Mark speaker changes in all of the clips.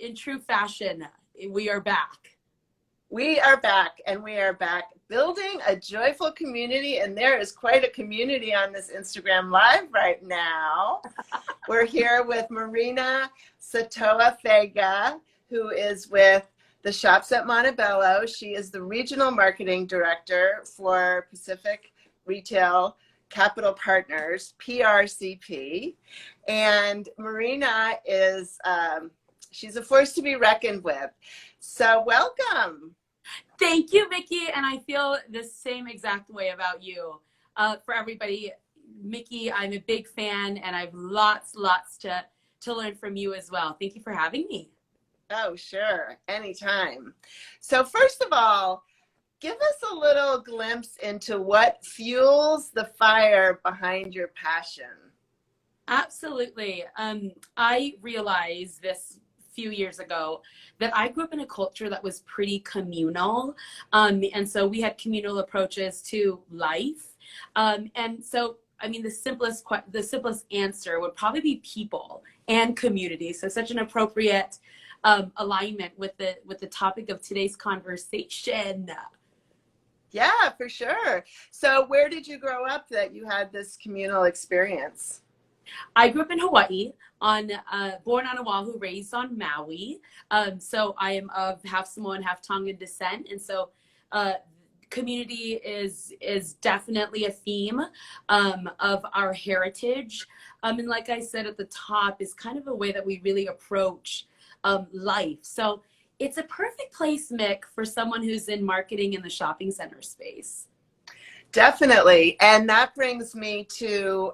Speaker 1: in true fashion, we are back.
Speaker 2: We are back, and we are back building a joyful community, and there is quite a community on this Instagram Live right now. We're here with Marina Satoafaiga, who is with the Shops at Montebello. She is the Regional Marketing Director for Pacific Retail Capital Partners, PRCP. And Marina is, she's a force to be reckoned with. So welcome.
Speaker 1: Thank you, Mickey. And I feel the same exact way about you. For everybody, Mickey, I'm a big fan, and I've lots to learn from you as well. Thank you for having me.
Speaker 2: Oh, sure. Anytime. So first of all, give us a little glimpse into what fuels the fire behind your passion.
Speaker 1: Absolutely. I realized this few years ago that I grew up in a culture that was pretty communal. And so we had communal approaches to life. And so, I mean, the simplest answer would probably be people and community. So such an appropriate alignment with the topic of today's conversation.
Speaker 2: Yeah, for sure. So where did you grow up that you had this communal experience?
Speaker 1: I grew up in Hawaii, born on Oahu, raised on Maui. So I am of half Samoan, half Tongan descent. And so community is definitely a theme of our heritage. And like I said at the top, is kind of a way that we really approach life. So it's a perfect place, Mick, for someone who's in marketing in the shopping center space.
Speaker 2: Definitely. And that brings me to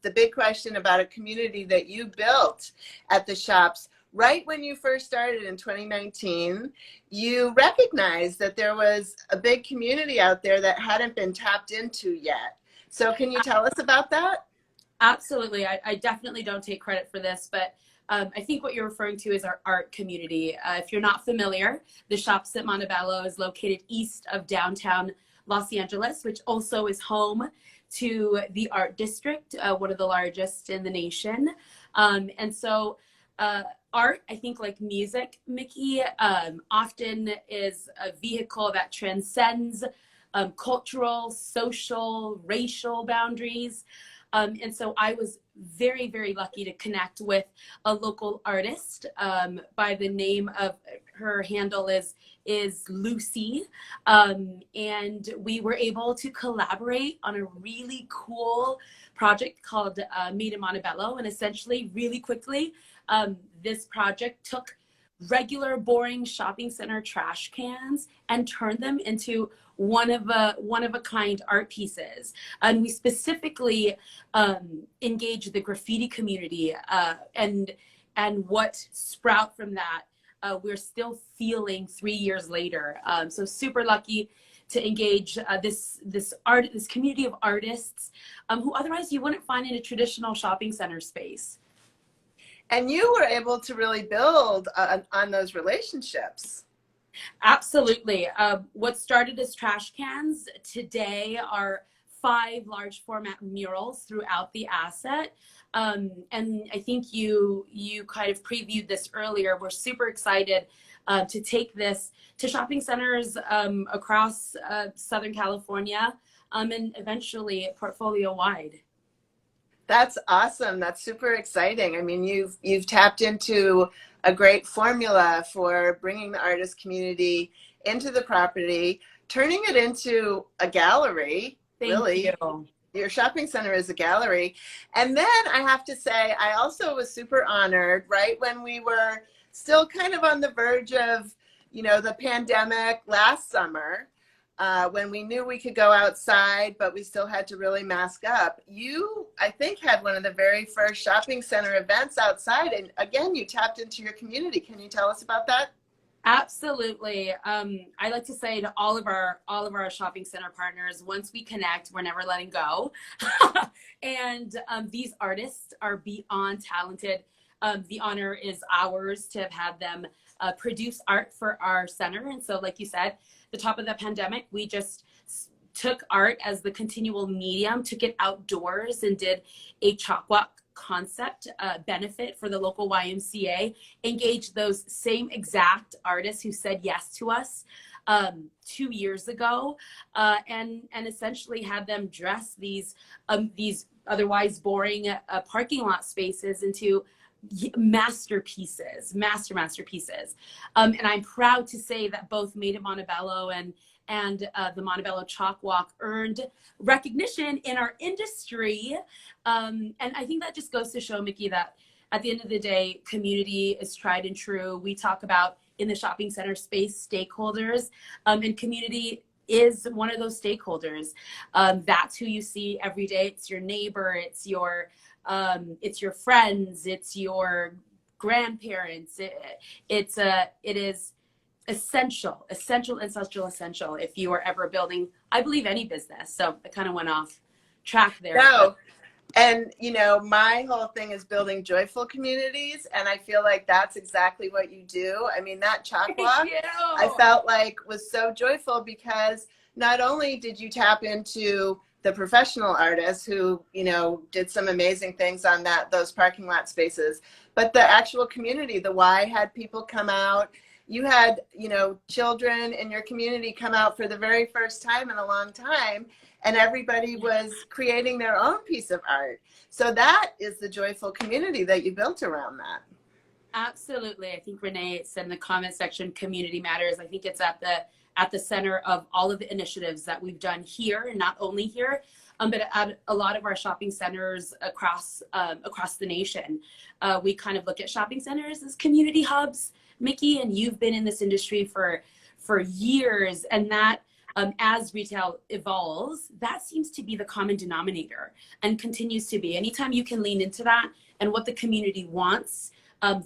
Speaker 2: the big question about a community that you built at the shops. Right when you first started in 2019, you recognized that there was a big community out there that hadn't been tapped into yet. So can you tell us about that?
Speaker 1: Absolutely. I definitely don't take credit for this, but I think what you're referring to is our art community. If you're not familiar, the Shops at Montebello is located east of downtown Los Angeles, which also is home to the Art District, one of the largest in the nation. And so art, I think like music, Mickey, often is a vehicle that transcends cultural, social, racial boundaries. And so I was very, very lucky to connect with a local artist by the name of, her handle is Lucy. And we were able to collaborate on a really cool project called Made in Montebello. And essentially, really quickly, this project took regular, boring shopping center trash cans and turned them into one of a kind art pieces. And we specifically engaged the graffiti community and what sprout from that we're still feeling 3 years later. So super lucky to engage this community of artists who otherwise you wouldn't find in a traditional shopping center space.
Speaker 2: And you were able to really build on those relationships.
Speaker 1: Absolutely. What started as trash cans today are 5 large format murals throughout the asset. And I think you kind of previewed this earlier. We're super excited to take this to shopping centers across Southern California and eventually portfolio wide.
Speaker 2: That's awesome. That's super exciting. I mean, you've tapped into a great formula for bringing the artist community into the property, turning it into a gallery.
Speaker 1: Thank you.
Speaker 2: Your shopping center is a gallery. And then I have to say, I also was super honored, right when we were still kind of on the verge of, the pandemic last summer, when we knew we could go outside, but we still had to really mask up. You, I think, had one of the very first shopping center events outside. And again, you tapped into your community. Can you tell us about that?
Speaker 1: Absolutely. I like to say to all of our shopping center partners, once we connect, we're never letting go. And these artists are beyond talented. The honor is ours to have had them produce art for our center. And so, like you said, the top of the pandemic, we just took art as the continual medium, took it outdoors and did a chalk walk concept benefit for the local YMCA, engaged those same exact artists who said yes to us 2 years ago, and essentially had them dress these otherwise boring parking lot spaces into masterpieces. And I'm proud to say that both Made in Montebello and the Montebello Chalk Walk earned recognition in our industry. And I think that just goes to show, Mickey, that at the end of the day, community is tried and true. We talk about in the shopping center space stakeholders, and community is one of those stakeholders. That's who you see every day. It's your neighbor, it's your friends, it's your grandparents. It is essential if you are ever building, I believe, any business. So I kind of went off track there.
Speaker 2: No. And, you know, my whole thing is building joyful communities. And I feel like that's exactly what you do. I mean, that chalk walk, I felt like was so joyful because not only did you tap into the professional artists who, you know, did some amazing things on those parking lot spaces, but the actual community, the Y had people come out. You had, you know, children in your community come out for the very first time in a long time, and everybody was creating their own piece of art. So that is the joyful community that you built around that.
Speaker 1: Absolutely. I think Renee said in the comment section, community matters. I think it's at the center of all of the initiatives that we've done here, and not only here, but at a lot of our shopping centers across the nation. We kind of look at shopping centers as community hubs, Mickey, and you've been in this industry for years, and that as retail evolves, that seems to be the common denominator and continues to be. Anytime you can lean into that and what the community wants,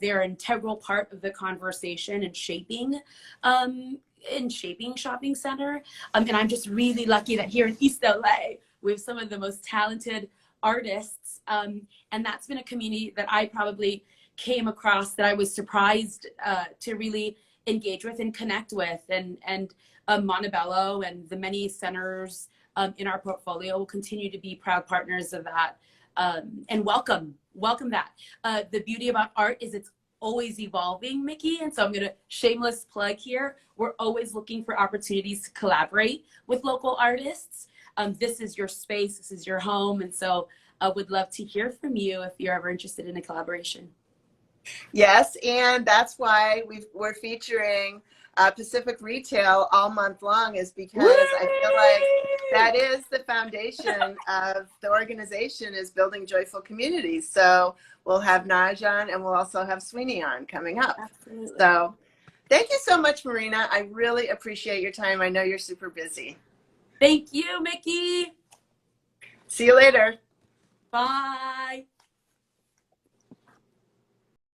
Speaker 1: they're an integral part of the conversation and shaping shopping center. And I'm just really lucky that here in East LA, we have some of the most talented artists. And that's been a community that I probably came across that I was surprised to really engage with and connect with. And Montebello and the many centers in our portfolio will continue to be proud partners of that, and welcome that. The beauty about art is it's always evolving, Mickey, and so I'm gonna shameless plug here. We're always looking for opportunities to collaborate with local artists. This is your space, this is your home, and so I would love to hear from you if you're ever interested in a collaboration.
Speaker 2: Yes, and that's why we're featuring Pacific Retail all month long, is because I feel like that is the foundation of the organization, is building joyful communities. So we'll have Naj on, and we'll also have Sweeney on coming up.
Speaker 1: Absolutely.
Speaker 2: So thank you so much, Marina. I really appreciate your time. I know you're super busy.
Speaker 1: Thank you, Mickey.
Speaker 2: See you later.
Speaker 1: Bye.